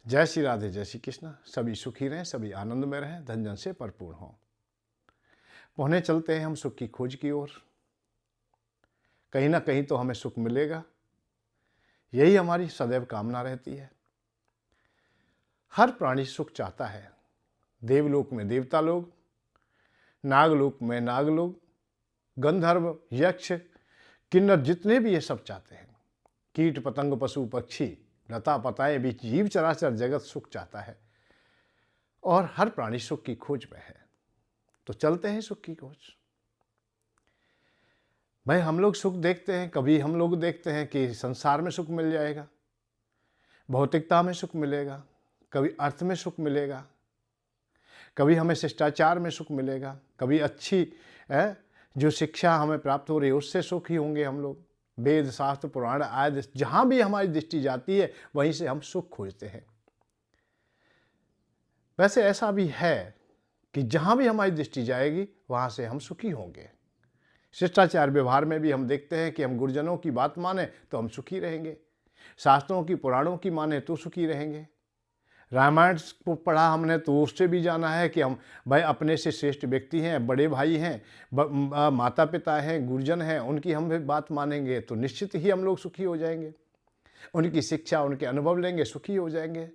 जय श्री राधे, जय श्री कृष्ण। सभी सुखी रहें, सभी आनंद में रहें, धन जन से भरपूर हों। पहुँचने चलते हैं हम सुख की खोज की ओर। कहीं ना कहीं तो हमें सुख मिलेगा, यही हमारी सदैव कामना रहती है। हर प्राणी सुख चाहता है। देवलोक में देवता लोग, नागलोक में नाग लोग, गंधर्व, यक्ष, किन्नर, जितने भी ये सब चाहते हैं। कीट पतंग, पशु पक्षी, लता पताए भी, जीव चराचर जगत सुख चाहता है और हर प्राणी सुख की खोज में है। तो चलते हैं सुख की खोज। भाई हम लोग सुख देखते हैं, कभी हम लोग देखते हैं कि संसार में सुख मिल जाएगा, भौतिकता में सुख मिलेगा, कभी अर्थ में सुख मिलेगा, कभी हमें शिष्टाचार में सुख मिलेगा, कभी अच्छी जो शिक्षा हमें प्राप्त हो रही है उससे सुखी होंगे हम लोग। वेद शास्त्र पुराण आदि जहाँ भी हमारी दृष्टि जाती है वहीं से हम सुख खोजते हैं। वैसे ऐसा भी है कि जहाँ भी हमारी दृष्टि जाएगी वहाँ से हम सुखी होंगे। शिष्टाचार व्यवहार में भी हम देखते हैं कि हम गुरुजनों की बात माने तो हम सुखी रहेंगे, शास्त्रों की पुराणों की माने तो सुखी रहेंगे। रामायण को पढ़ा हमने तो उससे भी जाना है कि हम भाई अपने से श्रेष्ठ व्यक्ति हैं, बड़े भाई हैं, माता पिता हैं, गुरुजन हैं, उनकी हम बात मानेंगे तो निश्चित ही हम लोग सुखी हो जाएंगे। उनकी शिक्षा, उनके अनुभव लेंगे, सुखी हो जाएंगे।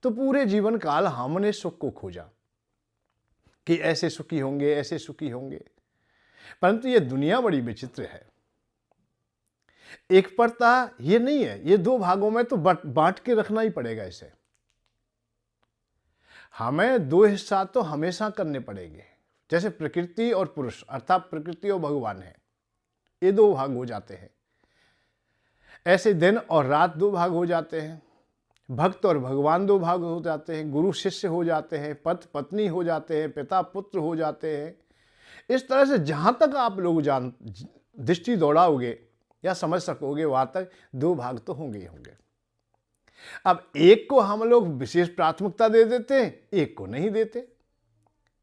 तो पूरे जीवन काल हमने सुख को खोजा कि ऐसे सुखी होंगे, ऐसे सुखी होंगे, परंतु ये दुनिया बड़ी विचित्र है। एक परता ये नहीं है, ये दो भागों में तो बांट के रखना ही पड़ेगा। इसे हमें दो हिस्सा तो हमेशा करने पड़ेंगे। जैसे प्रकृति और पुरुष, अर्थात प्रकृति और भगवान है, ये दो भाग हो जाते हैं। ऐसे दिन और रात दो भाग हो जाते हैं। भक्त और भगवान दो भाग हो जाते हैं। गुरु शिष्य हो जाते हैं, पति पत्नी हो जाते हैं, पिता पुत्र हो जाते हैं। इस तरह से जहां तक आप लोग दृष्टि दौड़ाओगे या समझ सकोगे वहां तक दो भाग तो होंगे ही होंगे। अब एक को हम लोग विशेष प्राथमिकता दे देते हैं, एक को नहीं देते।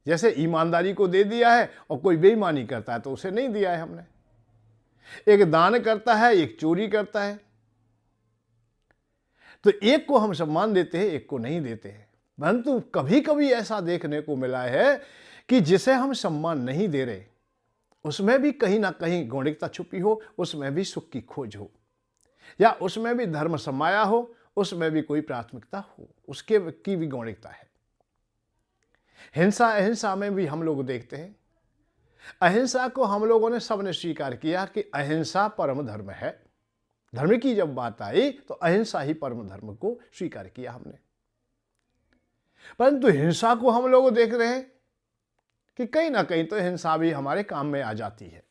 जैसे ईमानदारी को दे दिया है और कोई बेईमानी करता है तो उसे नहीं दिया है हमने। एक दान करता है, एक चोरी करता है, तो एक को हम सम्मान देते हैं, एक को नहीं देते हैं। परंतु कभी कभी ऐसा देखने को मिला है कि जिसे हम सम्मान नहीं दे रहे उसमें भी कहीं ना कहीं गौणिकता छुपी हो, उसमें भी सुख की खोज हो, या उसमें भी धर्म समाया हो, उसमें भी कोई प्राथमिकता हो, उसके की भी गौणिकता है। हिंसा अहिंसा में भी हम लोग देखते हैं। अहिंसा को हम लोगों ने सबने स्वीकार किया कि अहिंसा परम धर्म है। धर्म की जब बात आई तो अहिंसा ही परम धर्म को स्वीकार किया हमने। परंतु हिंसा को हम लोग देख रहे हैं कि कहीं ना कहीं तो हिंसा भी हमारे काम में आ जाती है।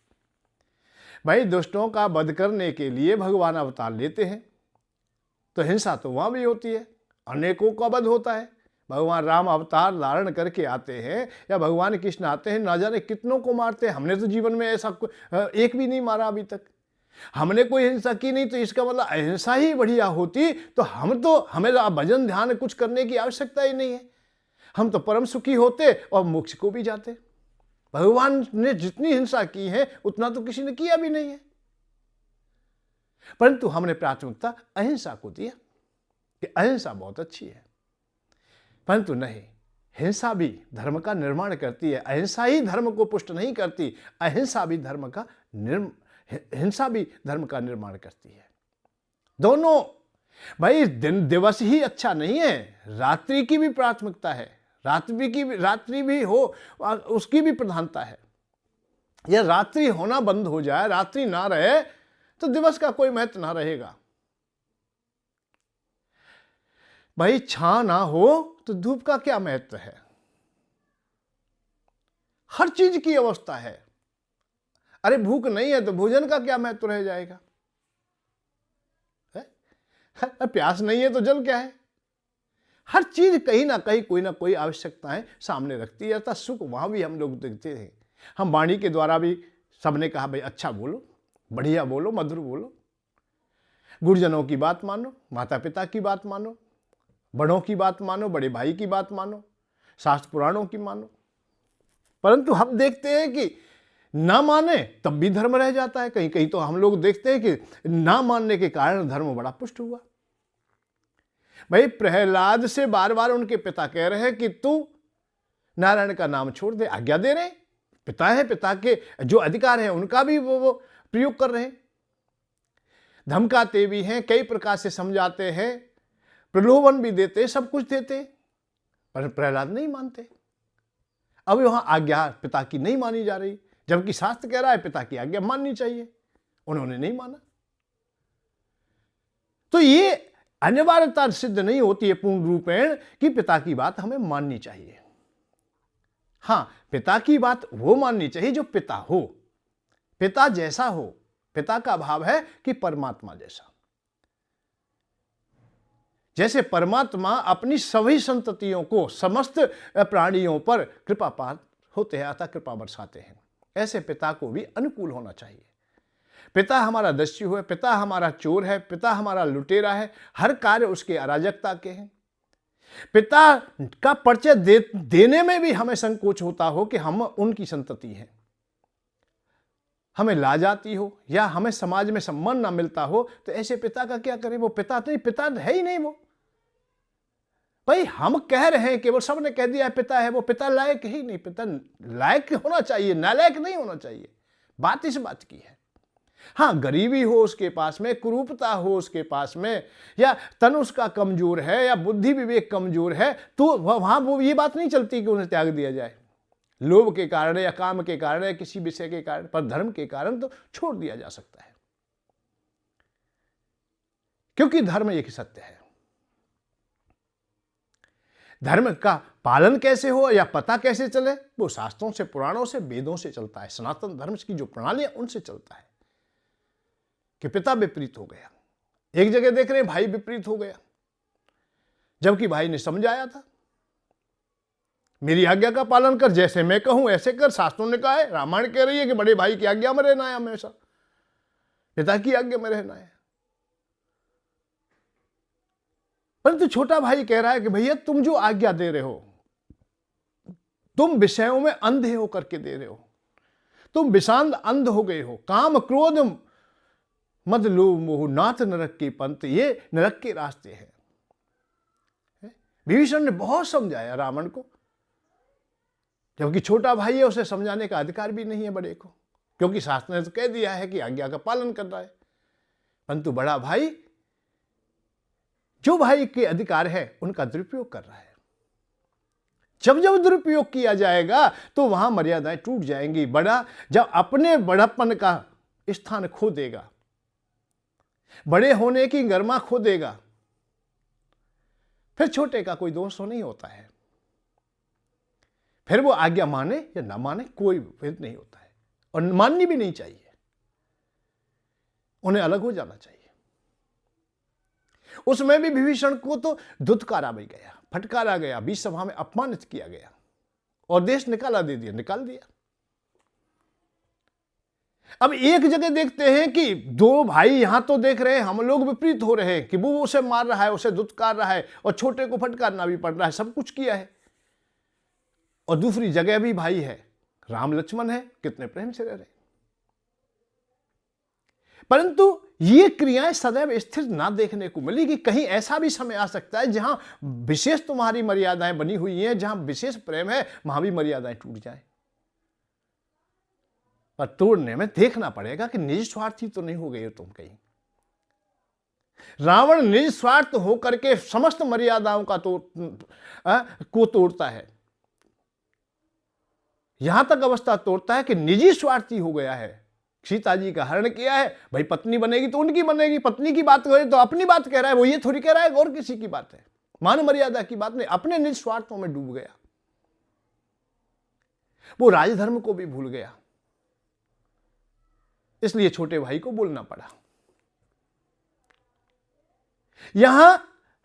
भाई दुष्टों का वध करने के लिए भगवान अवतार लेते हैं तो हिंसा तो वहां भी होती है, अनेकों का वध होता है। भगवान राम अवतार धारण करके आते हैं या भगवान कृष्ण आते हैं, ना जाने कितनों को मारते हैं। हमने तो जीवन में ऐसा एक भी नहीं मारा अभी तक। हमने कोई हिंसा की नहीं, तो इसका मतलब अहिंसा ही बढ़िया होती तो हमें भजन ध्यान कुछ करने की आवश्यकता ही नहीं है। हम तो परम सुखी होते और मोक्ष को भी जाते। भगवान ने जितनी हिंसा की है उतना तो किसी ने किया भी नहीं है, परंतु हमने प्राथमिकता अहिंसा को दिया कि अहिंसा बहुत अच्छी है। परंतु नहीं, हिंसा भी धर्म का निर्माण करती है। अहिंसा ही धर्म को पुष्ट नहीं करती, अहिंसा भी हिंसा भी धर्म का निर्माण करती है। दोनों भाई, दिन दिवस ही अच्छा नहीं है, रात्रि की भी प्राथमिकता है। रात्रि भी हो उसकी भी प्रधानता है। या रात्रि होना बंद हो जाए, रात्रि ना रहे तो दिवस का कोई महत्व ना रहेगा। भाई छां ना हो तो धूप का क्या महत्व है। हर चीज की अवस्था है। अरे भूख नहीं है तो भोजन का क्या महत्व रह जाएगा है? प्यास नहीं है तो जल क्या है। हर चीज कहीं ना कहीं कोई ना कोई आवश्यकताएं सामने रखती है। अर्थात सुख वहां भी हम लोग देखते थे। हम वाणी के द्वारा भी सबने कहा भाई अच्छा बोलो, बढ़िया बोलो, मधुर बोलो, गुरुजनों की बात मानो, माता पिता की बात मानो, बड़ों की बात मानो, बड़े भाई की बात मानो, शास्त्र पुराणों की मानो। परंतु हम देखते हैं कि ना माने तब भी धर्म रह जाता है। कहीं कहीं तो हम लोग देखते हैं कि ना मानने के कारण धर्म बड़ा पुष्ट हुआ। भाई प्रहलाद से बार बार उनके पिता कह रहे हैं कि तू नारायण का नाम छोड़ दे, आज्ञा दे रहे। पिता है, पिता के जो अधिकार है उनका भी वो प्रयोग कर रहे हैं, धमकाते भी हैं, कई प्रकार से समझाते हैं, प्रलोभन भी देते, सब कुछ देते, पर प्रहलाद नहीं मानते। अब वहां आज्ञा पिता की नहीं मानी जा रही, जबकि शास्त्र कह रहा है पिता की आज्ञा माननी चाहिए, उन्होंने नहीं माना। तो ये अनिवार्यता सिद्ध नहीं होती है पूर्ण रूपेण कि पिता की बात हमें माननी चाहिए। हां, पिता की बात वो माननी चाहिए जो पिता हो, पिता जैसा हो। पिता का भाव है कि परमात्मा जैसा। जैसे परमात्मा अपनी सभी संततियों को, समस्त प्राणियों पर कृपापात होते हैं, अतः कृपा बरसाते हैं, ऐसे पिता को भी अनुकूल होना चाहिए। पिता हमारा दस्यु है, पिता हमारा चोर है, पिता हमारा लुटेरा है, हर कार्य उसके अराजकता के हैं। पिता का परिचय देने में भी हमें संकोच होता हो कि हम उनकी संतति हैं, हमें लाज आती हो या हमें समाज में सम्मान ना मिलता हो, तो ऐसे पिता का क्या करें? वो पिता नहीं, पिता है ही नहीं वो। भाई हम कह रहे हैं, केवल सबने कह दिया है पिता है, वो पिता लायक ही नहीं। पिता लायक होना चाहिए, नालायक नहीं होना चाहिए। बात इस बात की है। हाँ, गरीबी हो उसके पास में, कुरूपता हो उसके पास में, या तन उसका कमजोर है, या बुद्धि विवेक कमजोर है, तो वहां वो ये बात नहीं चलती कि उन्हें त्याग दिया जाए, लोभ के कारण या काम के कारण या किसी विषय के कारण, पर धर्म के कारण तो छोड़ दिया जा सकता है, क्योंकि धर्म एक सत्य है। धर्म का पालन कैसे हो या पता कैसे चले, वो शास्त्रों से, पुराणों से, वेदों से चलता है। सनातन धर्म की जो प्रणाली है उनसे चलता है कि पिता विपरीत हो गया। एक जगह देख रहे हैं भाई विपरीत हो गया, जबकि भाई ने समझाया था, मेरी आज्ञा का पालन कर, जैसे मैं कहूं ऐसे कर। शास्त्रों ने कहा है, रामायण कह रही है कि बड़े भाई की आज्ञा में रहना है, हमेशा पिता की आज्ञा में रहना है। परंतु छोटा भाई कह रहा है कि भैया तुम जो आज्ञा दे रहे हो, तुम विषयों में अंधे होकर के दे रहे हो, तुम विषांत अंध हो गए हो। काम क्रोध मद लोभ मोह नाथ नरक की पंथ, ये नरक के रास्ते हैं। विभीषण ने बहुत समझाया रावण को, जबकि छोटा भाई है, उसे समझाने का अधिकार भी नहीं है बड़े को, क्योंकि शास्त्र ने तो कह दिया है कि आज्ञा का पालन करना है। परंतु बड़ा भाई, जो भाई के अधिकार है, उनका दुरुपयोग कर रहा है। जब जब दुरुपयोग किया जाएगा तो वहां मर्यादाएं टूट जाएंगी। बड़ा जब अपने बड़प्पन का स्थान खो देगा, बड़े होने की गरिमा खो देगा, फिर छोटे का कोई दोष तो नहीं होता है। फिर वो आज्ञा माने या ना माने कोई भेद नहीं होता है, और माननी भी नहीं चाहिए, उन्हें अलग हो जाना चाहिए। उसमें भी विभीषण को तो धुतकारा भी गया, फटकारा गया, बीच सभा में अपमानित किया गया, और देश निकाल दिया। अब एक जगह देखते हैं कि दो भाई यहां तो देख रहे हैं, हम लोग विपरीत हो रहे हैं कि वो उसे मार रहा है, उसे धुतकार रहा है, और छोटे को फटकारना भी पड़ रहा है, सब कुछ किया है। और दूसरी जगह भी भाई है, राम लक्ष्मण है, कितने प्रेम से रह रहे। परंतु ये क्रियाएं सदैव स्थिर ना देखने को मिलेगी। कहीं ऐसा भी समय आ सकता है जहां विशेष तुम्हारी मर्यादाएं बनी हुई हैं, जहां विशेष प्रेम है, वहां भी मर्यादाएं टूट जाए। पर तोड़ने में देखना पड़ेगा कि निज स्वार्थी तो नहीं हो गए हो तुम कहीं। रावण निज स्वार्थ होकर के समस्त मर्यादाओं का को तोड़ता है, यहां तक अवस्था तोड़ता है कि निजी स्वार्थी हो गया है। सीता जी का हरण किया है, भाई पत्नी बनेगी तो उनकी बनेगी, पत्नी की बात करे तो अपनी बात कह रहा है, वो ये थोड़ी कह रहा है और किसी की बात है, मान मर्यादा की बात नहीं, अपने निज स्वार्थों में डूब गया। वो राजधर्म को भी भूल गया, इसलिए छोटे भाई को बोलना पड़ा। यहां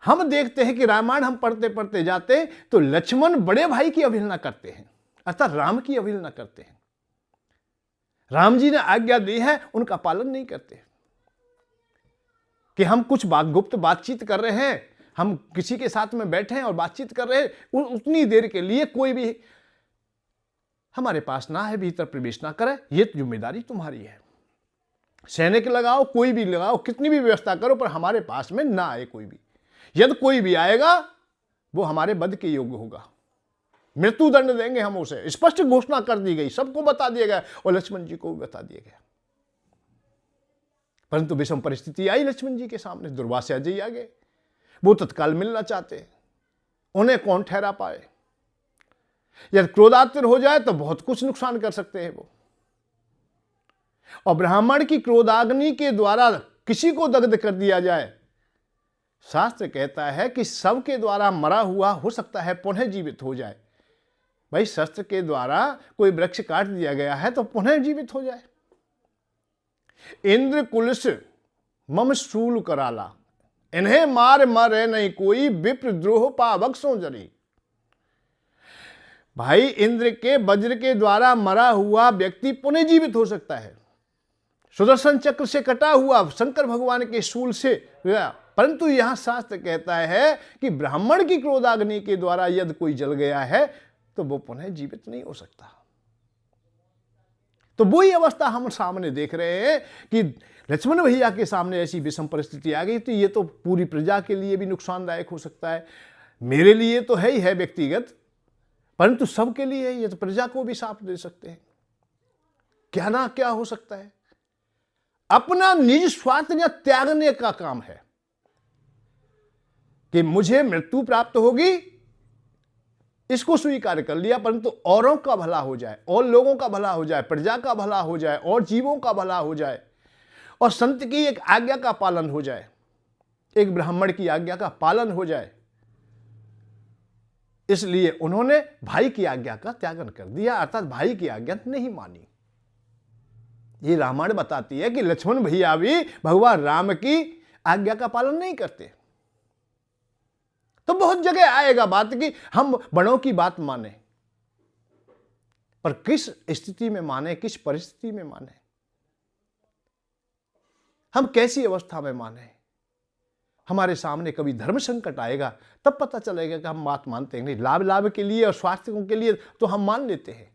हम देखते हैं कि रामायण हम पढ़ते पढ़ते जाते हैं तो लक्ष्मण बड़े भाई की अवहेलना करते हैं, अर्थात राम की अवहेलना करते हैं। राम जी ने आज्ञा दी है, उनका पालन नहीं करते। कि हम कुछ गुप्त बातचीत कर रहे हैं, हम किसी के साथ में बैठे हैं और बातचीत कर रहे हैं, उतनी देर के लिए कोई भी हमारे पास ना है, भीतर प्रवेश ना करे, ये जिम्मेदारी तुम्हारी है। सैनिक लगाओ, कोई भी लगाओ, कितनी भी व्यवस्था करो, पर हमारे पास में ना आए कोई भी। यदि कोई भी आएगा वो हमारे वध के योग्य होगा, मृत्यु दंड देंगे हम उसे। स्पष्ट घोषणा कर दी गई, सबको बता दिया गया और लक्ष्मण जी को भी बता दिया गया। परंतु विषम परिस्थिति आई लक्ष्मण जी के सामने, दुर्वासा जी आ गए। वो तत्काल मिलना चाहते, उन्हें कौन ठहरा पाए। यदि क्रोधातुर हो जाए तो बहुत कुछ नुकसान कर सकते हैं वो। और ब्राह्मण की क्रोधाग्नि के द्वारा किसी को दग्ध कर दिया जाए, शास्त्र कहता है कि सबके द्वारा मरा हुआ हो सकता है पुनः जीवित हो जाए। भाई शस्त्र के द्वारा कोई वृक्ष काट दिया गया है तो पुनः जीवित हो जाए। इंद्र कुलस मम शूल कराला, इन्हें मार मरे नहीं कोई, विप्र द्रोह पावक सो जरी। भाई इंद्र के वज्र के द्वारा मरा हुआ व्यक्ति पुनः जीवित हो सकता है, सुदर्शन चक्र से कटा हुआ शंकर भगवान के शूल से। परंतु यहां शास्त्र कहता है कि ब्राह्मण की क्रोधाग्नि के द्वारा यदि कोई जल गया है तो वो पुनः जीवित नहीं हो सकता। तो वही अवस्था हम सामने देख रहे हैं कि लक्ष्मण भैया के सामने ऐसी विषम परिस्थिति आ गई। तो ये तो पूरी प्रजा के लिए भी नुकसानदायक हो सकता है, मेरे लिए तो है ही है व्यक्तिगत, परंतु सबके लिए ये तो प्रजा को भी साथ दे सकते हैं। क्या ना क्या हो सकता है। अपना निज स्वार्थ या त्यागने का काम है कि मुझे मृत्यु प्राप्त होगी, इसको स्वीकार कर लिया, परंतु औरों का भला हो जाए, और लोगों का भला हो जाए, प्रजा का भला हो जाए, और जीवों का भला हो जाए, और संत की एक आज्ञा का पालन हो जाए, एक ब्राह्मण की आज्ञा का पालन हो जाए। इसलिए उन्होंने भाई की आज्ञा का त्यागन कर दिया, अर्थात भाई की आज्ञा नहीं मानी। ये रामायण बताती है कि लक्ष्मण भैया भी भगवान राम की आज्ञा का पालन नहीं करते। तो बहुत जगह आएगा बात कि हम बड़ों की बात माने, पर किस स्थिति में माने, किस परिस्थिति में माने, हम कैसी अवस्था में माने। हमारे सामने कभी धर्म संकट आएगा तब पता चलेगा कि हम बात मानते हैं। नहीं, लाभ के लिए और स्वास्थ्य के लिए तो हम मान लेते हैं।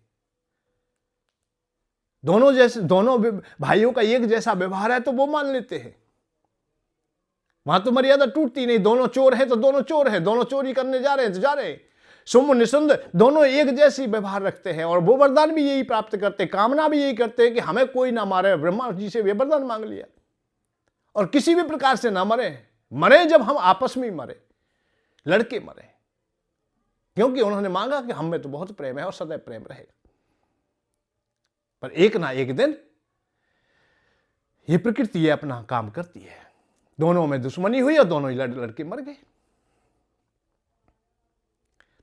दोनों भाइयों का एक जैसा व्यवहार है तो वो मान लेते हैं, वहां तो मर्यादा टूटती नहीं। दोनों चोर हैं तो दोनों चोर हैं, दोनों चोरी करने जा रहे हैं तो जा रहे हैं। सुम निसंद दोनों एक जैसी व्यवहार रखते हैं, और वो वरदान भी यही प्राप्त करते हैं, कामना भी यही करते हैं कि हमें कोई ना मारे। ब्रह्मा जी से भी वरदान मांग लिया, और किसी भी प्रकार से ना मरे जब हम आपस में मरे, लड़के मरे, क्योंकि उन्होंने मांगा कि हम में तो बहुत प्रेम है और सदैव प्रेम रहेगा। पर एक ना एक दिन ये प्रकृति ये अपना काम करती है, दोनों में दुश्मनी हुई और दोनों ही लड़के मर गए।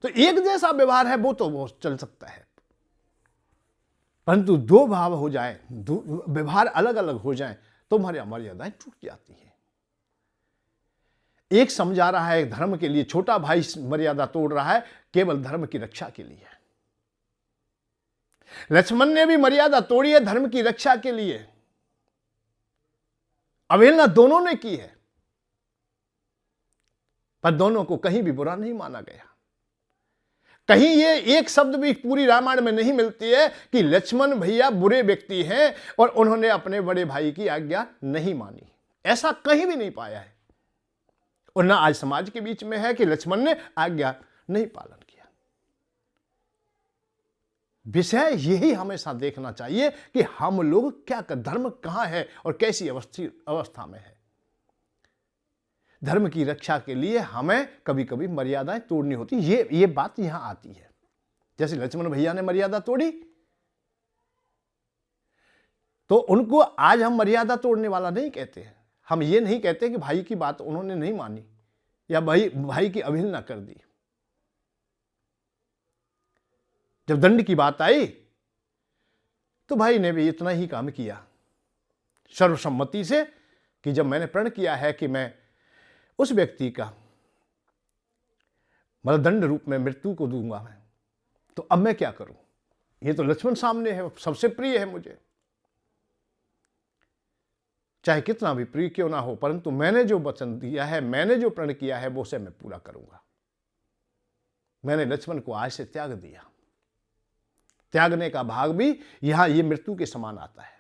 तो एक जैसा व्यवहार है वो चल सकता है, परंतु दो भाव हो जाए, व्यवहार अलग अलग हो जाए तो मर्यादाएं टूट जाती है। एक समझा रहा है धर्म के लिए, छोटा भाई मर्यादा तोड़ रहा है केवल धर्म की रक्षा के लिए। लक्ष्मण ने भी मर्यादा तोड़ी है धर्म की रक्षा के लिए, अवहेलना दोनों ने की है, पर दोनों को कहीं भी बुरा नहीं माना गया। कहीं ये एक शब्द भी पूरी रामायण में नहीं मिलती है कि लक्ष्मण भैया बुरे व्यक्ति हैं और उन्होंने अपने बड़े भाई की आज्ञा नहीं मानी। ऐसा कहीं भी नहीं पाया है, और ना आज समाज के बीच में है कि लक्ष्मण ने आज्ञा नहीं पालन किया। विषय यही हमेशा देखना चाहिए कि हम लोग क्या कर, धर्म कहां है और कैसी अवस्था में है। धर्म की रक्षा के लिए हमें कभी कभी मर्यादाएं तोड़नी होती, ये बात यहां आती है। जैसे लक्ष्मण भैया ने मर्यादा तोड़ी, तो उनको आज हम मर्यादा तोड़ने वाला नहीं कहते हैं। हम ये नहीं कहते कि भाई की बात उन्होंने नहीं मानी या भाई की अवहेलना कर दी। जब दंड की बात आई तो भाई ने भी इतना ही काम किया सर्वसम्मति से कि जब मैंने प्रण किया है कि मैं उस व्यक्ति का मतलब दंड रूप में मृत्यु को दूंगा मैं, तो अब मैं क्या करूं। ये तो लक्ष्मण सामने है, सबसे प्रिय है मुझे, चाहे कितना भी प्रिय क्यों ना हो, परंतु मैंने जो वचन दिया है, मैंने जो प्रण किया है, वो उसे मैं पूरा करूंगा। मैंने लक्ष्मण को आज से त्याग दिया। त्यागने का भाग भी यहां ये मृत्यु के समान आता है,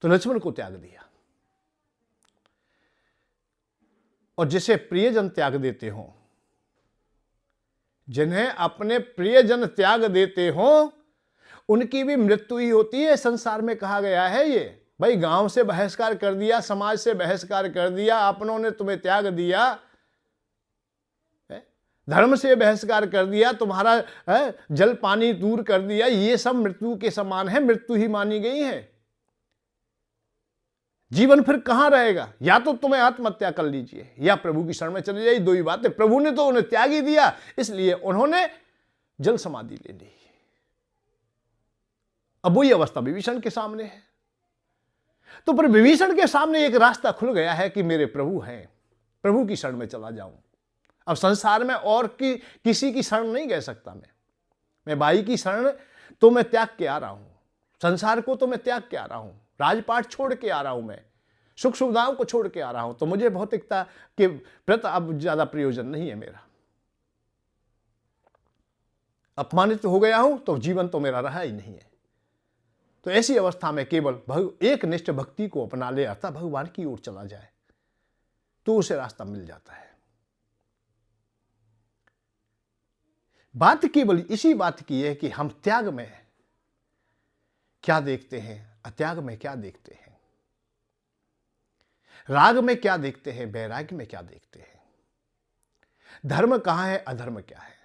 तो लक्ष्मण को त्याग दिया। और जिसे प्रियजन त्याग देते हो, जिन्हें अपने प्रियजन त्याग देते हो, उनकी भी मृत्यु ही होती है। संसार में कहा गया है ये, भाई गांव से बहिष्कार कर दिया, समाज से बहिष्कार कर दिया, अपनों ने तुम्हें त्याग दिया, धर्म से बहिष्कार कर दिया, तुम्हारा जल पानी दूर कर दिया, ये सब मृत्यु के समान है, मृत्यु ही मानी गई है। जीवन फिर कहां रहेगा? या तो तुम्हें आत्महत्या कर लीजिए या प्रभु की शरण में चले जाइए, दो ही बातें। प्रभु ने तो उन्हें त्याग ही दिया, इसलिए उन्होंने जल समाधि ले ली। अब वही अवस्था विभीषण के सामने है। तो पर विभीषण के सामने एक रास्ता खुल गया है कि मेरे प्रभु हैं, प्रभु की शरण में चला जाऊं। अब संसार में और किसी की शरण नहीं कह सकता मैं भाई की शरण तो मैं त्याग के आ रहा हूं, संसार को तो मैं त्याग के आ रहा हूं, राजपाट छोड़ के आ रहा हूं, मैं सुख सुविधाओं को छोड़ के आ रहा हूं, तो मुझे भौतिकता के प्रति अब ज्यादा प्रयोजन नहीं है मेरा। अपमानित हो गया हूं तो जीवन तो मेरा रहा ही नहीं है। तो ऐसी अवस्था में केवल एक निष्ठ भक्ति को अपना ले, अर्थात भगवान की ओर चला जाए, तो उसे रास्ता मिल जाता है। बात केवल इसी बात की है कि हम त्याग में क्या देखते हैं, अत्याग में क्या देखते हैं, राग में क्या देखते हैं, वैराग्य में क्या देखते हैं, धर्म कहां है, अधर्म क्या है।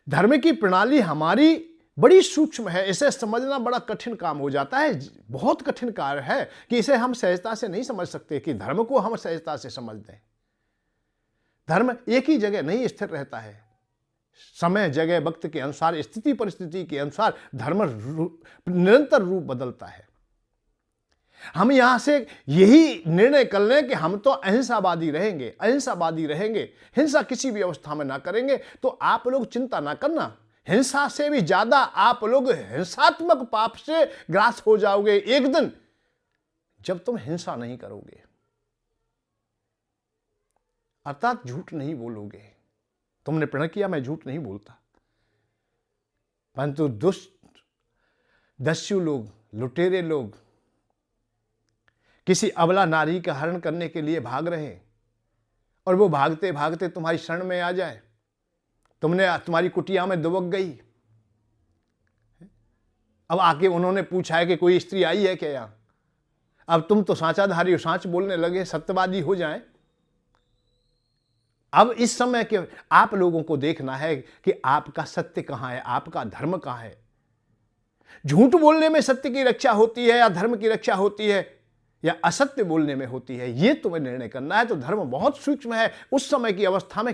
धर्म की प्रणाली हमारी बड़ी सूक्ष्म है, इसे समझना बड़ा कठिन काम हो जाता है, बहुत कठिन कार्य है कि इसे हम सहजता से नहीं समझ सकते कि धर्म को हम सहजता से समझ दें। धर्म एक ही जगह नहीं स्थिर रहता है, समय जगह वक्त के अनुसार, स्थिति परिस्थिति के अनुसार धर्म निरंतर रूप बदलता है। हम यहां से यही निर्णय कर लें कि हम तो अहिंसावादी रहेंगे, अहिंसावादी रहेंगे, हिंसा किसी भी अवस्था में ना करेंगे, तो आप लोग चिंता ना करना, हिंसा से भी ज्यादा आप लोग हिंसात्मक पाप से ग्रास हो जाओगे एक दिन, जब तुम हिंसा नहीं करोगे, अर्थात झूठ नहीं बोलोगे। तुमने प्रण किया मैं झूठ नहीं बोलता, परंतु दुष्ट दस्यु लोग, लुटेरे लोग किसी अबला नारी का हरण करने के लिए भाग रहे और वो भागते भागते तुम्हारी शरण में आ जाए, तुम्हारी कुटिया में दुबक गई, अब आके उन्होंने पूछा है कि कोई स्त्री आई है क्या यहां, अब तुम तो सांचाधारी हो, सांच बोलने लगे, सत्यवादी हो जाए। अब इस समय के आप लोगों को देखना है कि आपका सत्य कहां है, आपका धर्म कहां है। झूठ बोलने में सत्य की रक्षा होती है या धर्म की रक्षा होती है, या असत्य बोलने में होती है, यह तुम्हें निर्णय करना है। तो धर्म बहुत सूक्ष्म है, उस समय की अवस्था में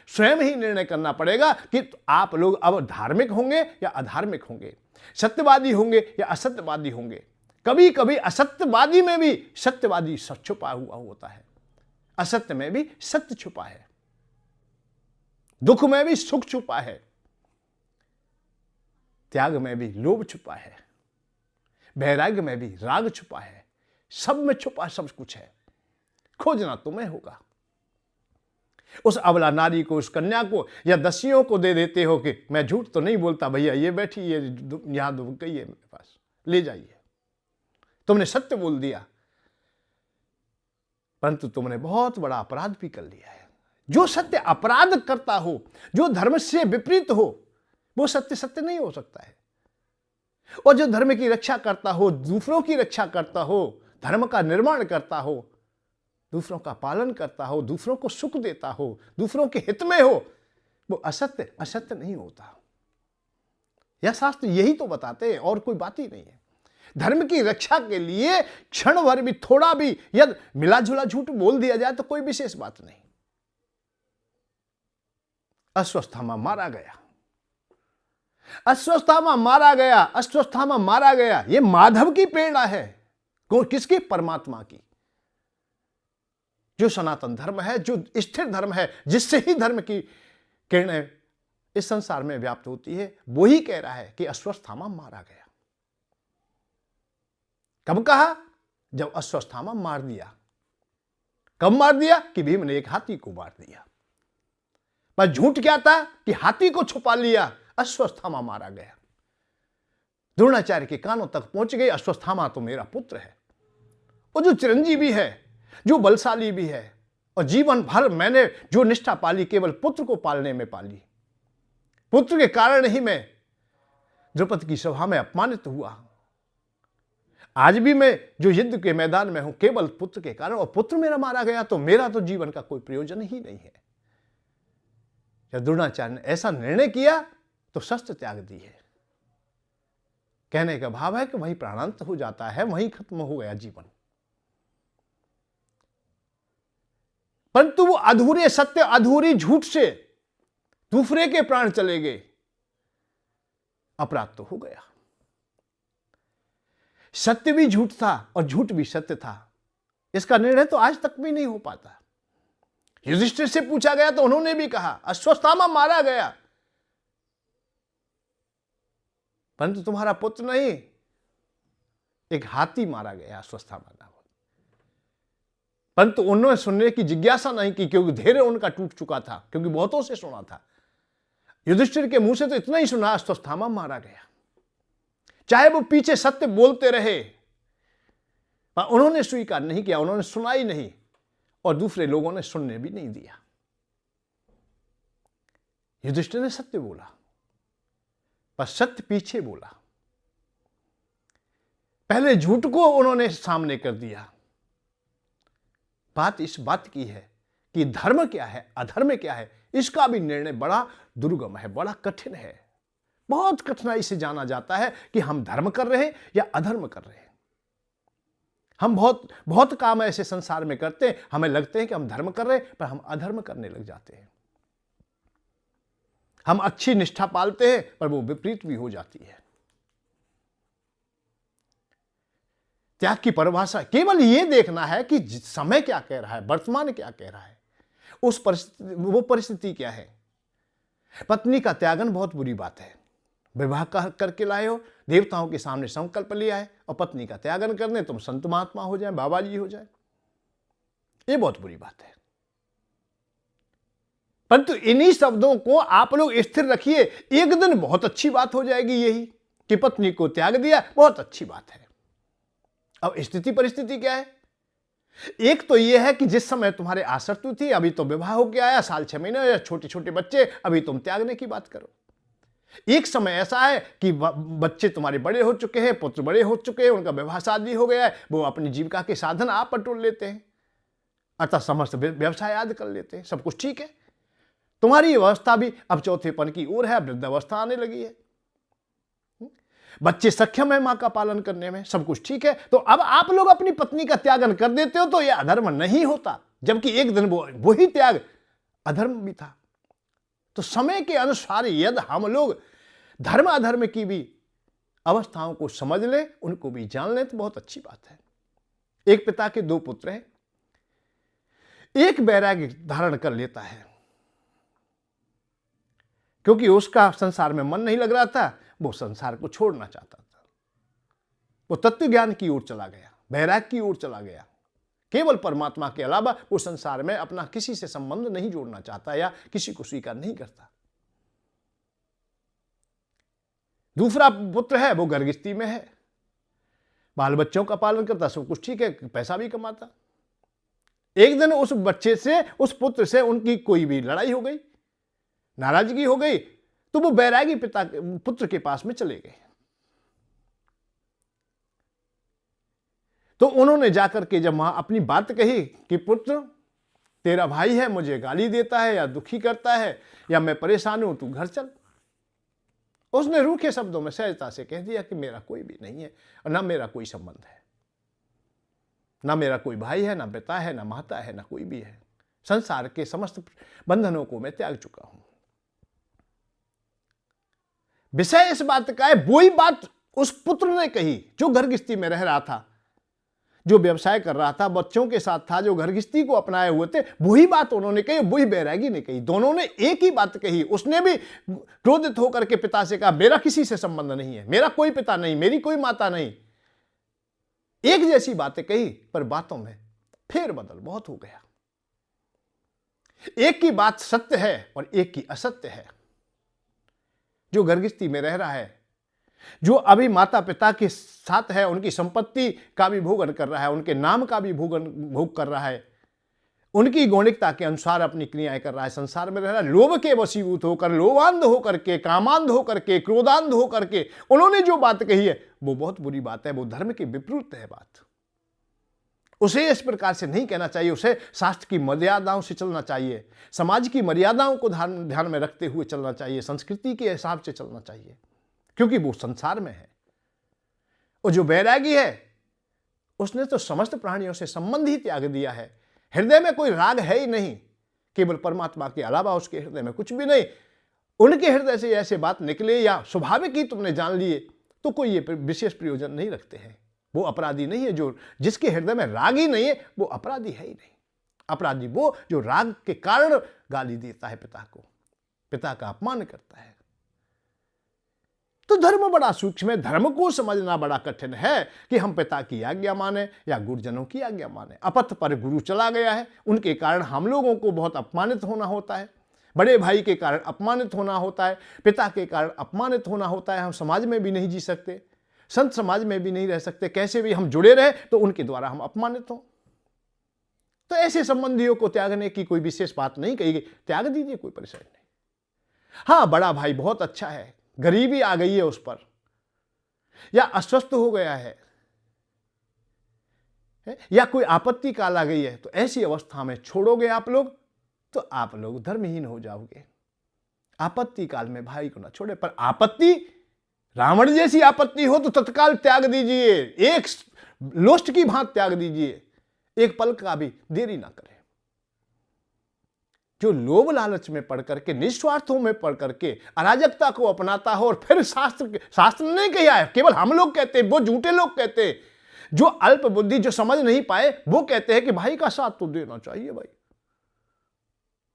स्वयं ही निर्णय करना पड़ेगा कि आप लोग अब धार्मिक होंगे या अधार्मिक होंगे, सत्यवादी होंगे या असत्यवादी होंगे। कभी कभी असत्यवादी में भी सत्यवादी छुपा हुआ होता है, असत्य में भी सत्य छुपा है, दुख में भी सुख छुपा है, त्याग में भी लोभ छुपा है, वैराग्य में भी राग छुपा है, सब में छुपा सब कुछ है। खोजना तुम्हें होगा। उस अबला नारी को, उस कन्या को या दस्युओं को दे देते हो कि मैं झूठ तो नहीं बोलता भैया, ये बैठी, ये यहां दुबक गई है मेरे पास, ले जाइए। तुमने सत्य बोल दिया, परंतु तुमने बहुत बड़ा अपराध भी कर लिया है। जो सत्य अपराध करता हो, जो धर्म से विपरीत हो, वो सत्य सत्य नहीं हो सकता है। और जो धर्म की रक्षा करता हो, दूसरों की रक्षा करता हो, धर्म का निर्माण करता हो, दूसरों का पालन करता हो, दूसरों को सुख देता हो, दूसरों के हित में हो, वो असत्य असत्य नहीं होता। यह शास्त्र यही तो बताते हैं, और कोई बात ही नहीं है। धर्म की रक्षा के लिए क्षण भर भी, थोड़ा भी यदि मिला जुला झूठ बोल दिया जाए तो कोई विशेष बात नहीं। अश्वत्थामा मारा गया, अश्वत्थामा मारा गया, अश्वत्थामा मारा गया। ये माधव की प्रेरणा है। किसकी? परमात्मा की। जो सनातन धर्म है, जो स्थिर धर्म है, जिससे ही धर्म की किरणें इस संसार में व्याप्त होती है, वो ही कह रहा है कि अश्वत्थामा मारा गया। कब कहा? जब अश्वत्थामा मार दिया। कब मार दिया? कि भीम ने एक हाथी को मार दिया। पर झूठ क्या था? कि हाथी को छुपा लिया, अश्वत्थामा मारा गया। द्रोणाचार्य के कानों तक पहुंच गई, अश्वत्थामा तो मेरा पुत्र है। वो जो चिरंजीवी है, जो बलशाली भी है, और जीवन भर मैंने जो निष्ठा पाली केवल पुत्र को पालने में पाली। पुत्र के कारण ही मैं द्रौपदी की सभा में अपमानित हुआ। आज भी मैं जो युद्ध के मैदान में हूं केवल पुत्र के कारण, और पुत्र मेरा मारा गया तो मेरा तो जीवन का कोई प्रयोजन ही नहीं है। जब द्रोणाचार्य ने ऐसा निर्णय किया तो शस्त्र त्याग दिए। कहने का भाव है कि वहीं प्राणांत हो जाता है, वहीं खत्म हो गया जीवन। परंतु वो अधूरे सत्य, अधूरी झूठ से दूसरे के प्राण चले गए, अपराध तो हो गया। सत्य भी झूठ था और झूठ भी सत्य था, इसका निर्णय तो आज तक भी नहीं हो पाता। युधिष्ठिर से पूछा गया तो उन्होंने भी कहा अश्वत्थामा मारा गया, परंतु तुम्हारा पुत्र नहीं, एक हाथी मारा गया अश्वत्थामा नाम। परंतु उन्होंने सुनने की जिज्ञासा नहीं की, क्योंकि धैर्य उनका टूट चुका था, क्योंकि बहुतों से सुना था। युधिष्ठिर के मुंह से तो इतना ही सुना, अश्वत्थामा मारा गया। चाहे वो पीछे सत्य बोलते रहे, पर उन्होंने स्वीकार नहीं किया, उन्होंने सुना ही नहीं, और दूसरे लोगों ने सुनने भी नहीं दिया। युधिष्ठिर ने सत्य बोला, पर सत्य पीछे बोला। पहले झूठ को उन्होंने सामने कर दिया। बात इस बात की है कि धर्म क्या है, अधर्म क्या है, इसका भी निर्णय बड़ा दुर्गम है, बड़ा कठिन है। बहुत कठिनाई से जाना जाता है कि हम धर्म कर रहे हैं या अधर्म कर रहे हैं। हम बहुत काम ऐसे संसार में करते हैं, हमें लगते हैं कि हम धर्म कर रहे हैं, पर हम अधर्म करने लग जाते हैं। हम अच्छी निष्ठा पालते हैं, पर वो विपरीत भी हो जाती है। त्याग की परिभाषा केवल ये देखना है कि समय क्या कह रहा है, वर्तमान क्या कह रहा है, उस परिस्थिति, वो परिस्थिति क्या है। पत्नी का त्यागन बहुत बुरी बात है। विवाह करके लाए हो, देवताओं के सामने संकल्प लिया है, और पत्नी का त्यागन करने तुम संत महात्मा हो जाए, बाबा जी हो जाए, ये बहुत बुरी बात है। परंतु इन्हीं शब्दों को आप लोग स्थिर रखिए, एक दिन बहुत अच्छी बात हो जाएगी यही कि पत्नी को त्याग दिया, बहुत अच्छी बात है। अब स्थिति परिस्थिति क्या है? एक तो यह है कि जिस समय तुम्हारे आसक्ति थी, अभी तो विवाह हो गया आया, साल 6 महीने या छोटे छोटे बच्चे, अभी तुम त्यागने की बात करो। एक समय ऐसा है कि बच्चे तुम्हारे बड़े हो चुके हैं, पुत्र बड़े हो चुके हैं, उनका विवाह शादी हो गया है, वो अपनी जीविका के साधन आप बटोर लेते हैं, अर्थात समस्त व्यवसाय आदि कर लेते हैं, सब कुछ ठीक है। तुम्हारी अवस्था भी अब चौथेपन की ओर है, वृद्धावस्था आने लगी है, बच्चे सक्षम है मां का पालन करने में, सब कुछ ठीक है। तो अब आप लोग अपनी पत्नी का त्यागन कर देते हो तो यह अधर्म नहीं होता, जबकि एक दिन वो ही त्याग अधर्म भी था। तो समय के अनुसार यदि हम लोग धर्म अधर्म की भी अवस्थाओं को समझ लें, उनको भी जान लें, तो बहुत अच्छी बात है। एक पिता के 2 पुत्र हैं, एक वैराग्य धारण कर लेता है, क्योंकि उसका संसार में मन नहीं लग रहा था, वो संसार को छोड़ना चाहता था, वो तत्व ज्ञान की ओर चला गया, वैराग्य की ओर चला गया। केवल परमात्मा के अलावा वो संसार में अपना किसी से संबंध नहीं जोड़ना चाहता या किसी को स्वीकार नहीं करता। दूसरा पुत्र है, वो गर्भस्थी में है, बाल बच्चों का पालन करता, सब कुछ ठीक है, पैसा भी कमाता। एक दिन उस बच्चे से, उस पुत्र से उनकी कोई भी लड़ाई हो गई, नाराजगी हो गई, तो वो बैरागी पुत्र के पास में चले गए। तो उन्होंने जाकर के जब वहां अपनी बात कही कि पुत्र तेरा भाई है, मुझे गाली देता है या दुखी करता है या मैं परेशान हूं, तू घर चल। उसने रूखे शब्दों में सहजता से कह दिया कि मेरा कोई भी नहीं है और ना मेरा कोई संबंध है, ना मेरा कोई भाई है, ना पिता है, ना माता है, ना कोई भी है। संसार के समस्त बंधनों को मैं त्याग चुका हूं। विषय इस बात का है, वही बात उस पुत्र ने कही जो गर्भस्थी में रह रहा था, जो व्यवसाय कर रहा था, बच्चों के साथ था, जो गर्भस्थी को अपनाए हुए थे, वही बात उन्होंने कही, वही बैरागी ने कही। दोनों ने एक ही बात कही। उसने भी क्रोधित होकर के पिता से कहा मेरा किसी से संबंध नहीं है, मेरा कोई पिता नहीं, मेरी कोई माता नहीं। एक जैसी बातें कही, पर बातों में फेर बदल बहुत हो गया। एक की बात सत्य है और एक की असत्य है। जो गर्भस्थी में रह रहा है, जो अभी माता पिता के साथ है, उनकी संपत्ति का भी भोगन कर रहा है, उनके नाम का भी भोग कर रहा है, उनकी गौणिकता के अनुसार अपनी क्रियाएं कर रहा है, संसार में रह रहा है। लोभ के वशीभूत होकर, लोभांध होकर के, कामांध होकर के, क्रोधांध होकर के उन्होंने जो बात कही है वो बहुत बुरी बात है, वो धर्म के विपरीत है बात। उसे इस प्रकार से नहीं कहना चाहिए, उसे शास्त्र की मर्यादाओं से चलना चाहिए, समाज की मर्यादाओं को ध्यान में रखते हुए चलना चाहिए, संस्कृति के हिसाब से चलना चाहिए, क्योंकि वो संसार में है। और जो बैरागी है उसने तो समस्त प्राणियों से संबंध ही त्याग दिया है। हृदय में कोई राग है ही नहीं, केवल परमात्मा के अलावा उसके हृदय में कुछ भी नहीं। उनके हृदय से ऐसे बात निकले या स्वाभाविक ही तुमने जान लिए तो कोई ये विशेष प्रयोजन नहीं रखते हैं। वो अपराधी नहीं है, जो जिसके हृदय में राग ही नहीं है वो अपराधी है ही नहीं। अपराधी वो जो राग के कारण गाली देता है पिता को, पिता का अपमान करता है। तो धर्म बड़ा सूक्ष्म है, धर्म को समझना बड़ा कठिन है कि हम पिता की आज्ञा माने या गुरुजनों की आज्ञा माने। अपथ पर गुरु चला गया है, उनके कारण हम लोगों को बहुत अपमानित होना होता है, बड़े भाई के कारण अपमानित होना होता है, पिता के कारण अपमानित होना होता है। हम समाज में भी नहीं जी सकते, संत समाज में भी नहीं रह सकते, कैसे भी हम जुड़े रहे तो उनके द्वारा हम अपमानित हों। तो ऐसे संबंधियों को त्यागने की कोई विशेष बात नहीं कही गई, त्याग दीजिए, कोई परेशानी नहीं। हाँ, बड़ा भाई बहुत अच्छा है, गरीबी आ गई है उस पर, या अस्वस्थ हो गया है, या कोई आपत्ति काल आ गई है, तो ऐसी अवस्था में छोड़ोगे आप लोग तो आप लोग धर्महीन हो जाओगे। आपत्ति काल में भाई को ना छोड़े, पर आपत्ति रावण जैसी आपत्ति हो तो तत्काल त्याग दीजिए, एक लोस्ट की भांति त्याग दीजिए, एक पल का भी देरी ना करें। जो लोभ लालच में पढ़ करके, निस्वार्थों में पढ़ करके अराजकता को अपनाता हो, और फिर शास्त्र ने नहीं कहा है, केवल हम लोग कहते हैं, वो झूठे लोग कहते हैं, जो अल्प बुद्धि, जो समझ नहीं पाए, वो कहते हैं कि भाई का साथ तो देना चाहिए। भाई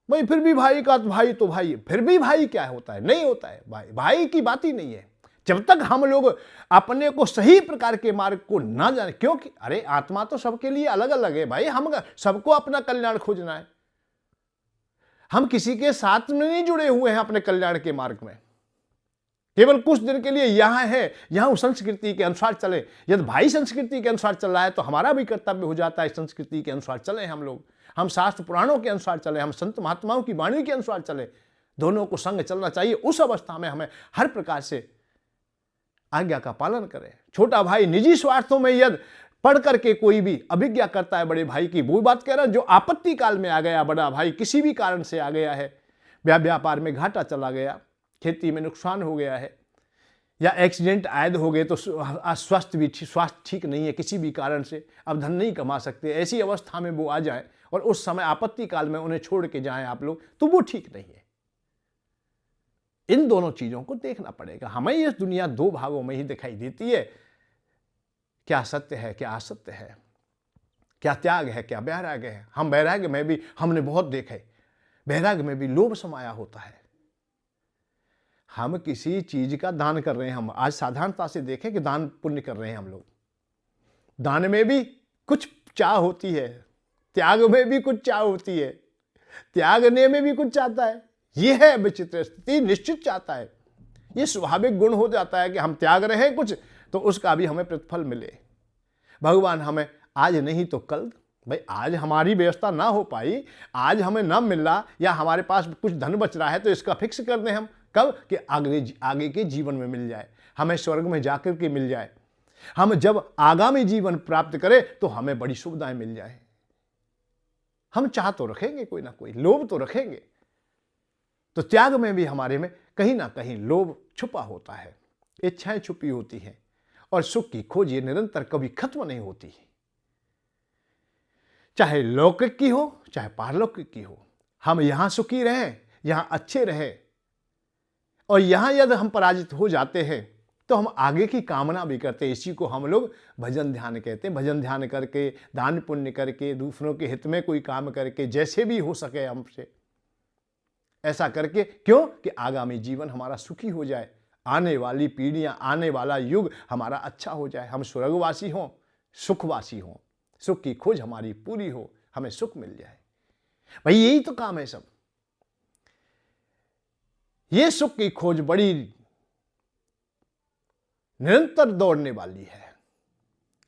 फिर भी भाई का भाई तो भाई, फिर भी भाई क्या होता है, नहीं होता है भाई, भाई की बात ही नहीं है। जब तक हम लोग अपने को सही प्रकार के मार्ग को ना जाने, क्योंकि अरे आत्मा तो सबके लिए अलग अलग है भाई, हम सबको अपना कल्याण खोजना है। हम किसी के साथ में नहीं जुड़े हुए हैं अपने कल्याण के मार्ग में, केवल कुछ दिन के लिए यहां है, यहां उस संस्कृति के अनुसार चले। यदि भाई संस्कृति के अनुसार चल रहा है तो हमारा भी कर्तव्य हो जाता है संस्कृति के अनुसार चले हम लोग, हम शास्त्र पुराणों के अनुसार चले, हम संत महात्माओं की वाणी के अनुसार चले। दोनों को संग चलना चाहिए। उस अवस्था में हमें हर प्रकार से आज्ञा का पालन करें। छोटा भाई निजी स्वार्थों में यदि पढ़ करके कोई भी अभिज्ञा करता है बड़े भाई की, वो बात कह रहा है, जो आपत्ति काल में आ गया बड़ा भाई, किसी भी कारण से आ गया है, व्यापार में घाटा चला गया, खेती में नुकसान हो गया है, या एक्सीडेंट आयद हो गए, तो स्वास्थ्य ठीक नहीं है किसी भी कारण से, अब धन नहीं कमा सकते, ऐसी अवस्था में वो आ जाए और उस समय आपत्ति काल में उन्हें छोड़ के जाएं आप लोग, तो वो ठीक नहीं है। इन दोनों चीजों को देखना पड़ेगा। हमें ये दुनिया दो भागों में ही दिखाई देती है, क्या सत्य है, क्या असत्य है, क्या त्याग है, क्या वैराग्य है। हम वैराग्य में भी हमने बहुत देखे, वैराग्य में भी लोभ समाया होता है। हम किसी चीज का दान कर रहे हैं, हम आज साधारणता से देखें कि दान पुण्य कर रहे हैं हम लोग, दान में भी कुछ चाह होती है, त्याग में भी कुछ चाह होती है, त्यागने में भी कुछ चाहता है। यह है विचित्र स्थिति, निश्चित चाहता है। ये स्वाभाविक गुण हो जाता है कि हम त्याग रहे हैं कुछ तो उसका भी हमें प्रतिफल मिले। भगवान हमें आज नहीं तो कल, भाई आज हमारी व्यवस्था ना हो पाई, आज हमें ना मिल रहा, या हमारे पास कुछ धन बच रहा है तो इसका फिक्स कर दें हम, कब कि आगे के जीवन में मिल जाए, हमें स्वर्ग में जाकर के मिल जाए। हम जब आगामी जीवन प्राप्त करें तो हमें बड़ी सुविधाएं मिल जाए। हम चाह तो रखेंगे, कोई ना कोई लोभ तो रखेंगे। तो त्याग में भी हमारे में कहीं ना कहीं लोभ छुपा होता है, इच्छाएं छुपी होती हैं, और सुख की खोज ये निरंतर कभी खत्म नहीं होती, चाहे लौकिक की हो चाहे पारलौकिक की हो। हम यहां सुखी रहें, यहां अच्छे रहें, और यहां यदि हम पराजित हो जाते हैं तो हम आगे की कामना भी करते हैं। इसी को हम लोग भजन ध्यान कहते हैं। भजन ध्यान करके, दान पुण्य करके, दूसरों के हित में कोई काम करके, जैसे भी हो सके हमसे ऐसा करके, क्यों कि आगामी जीवन हमारा सुखी हो जाए, आने वाली पीढ़ियां, आने वाला युग हमारा अच्छा हो जाए, हम स्वर्गवासी हों, सुखवासी हों, सुख की खोज हमारी पूरी हो, हमें सुख मिल जाए। भाई यही तो काम है सब। ये सुख की खोज बड़ी निरंतर दौड़ने वाली है,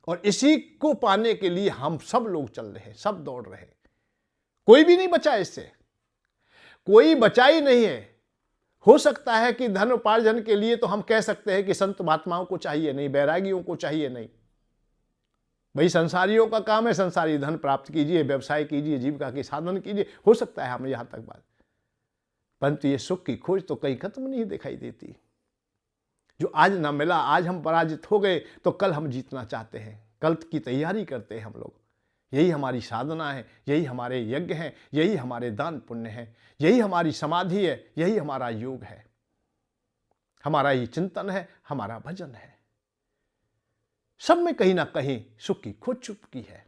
और इसी को पाने के लिए हम सब लोग चल रहे हैं, सब दौड़ रहे हैं। कोई भी नहीं बचा इससे, कोई बचा ही नहीं है। हो सकता है कि धन उपार्जन के लिए तो हम कह सकते हैं कि संत महात्माओं को चाहिए नहीं, बैरागियों को चाहिए नहीं, भाई संसारियों का काम है, संसारी धन प्राप्त कीजिए, व्यवसाय कीजिए, जीविका के साधन कीजिए, हो सकता है हम यहां तक बात, परंतु ये सुख की खोज तो कहीं खत्म नहीं दिखाई देती। जो आज ना मिला, आज हम पराजित हो गए, तो कल हम जीतना चाहते हैं, कल की तैयारी करते हैं हम लोग। यही हमारी साधना है, यही हमारे यज्ञ हैं, यही हमारे दान पुण्य है, यही हमारी समाधि है, यही हमारा योग है, हमारा ये चिंतन है, हमारा भजन है। सब में कहीं ना कहीं सुख की खोज चुपकी है,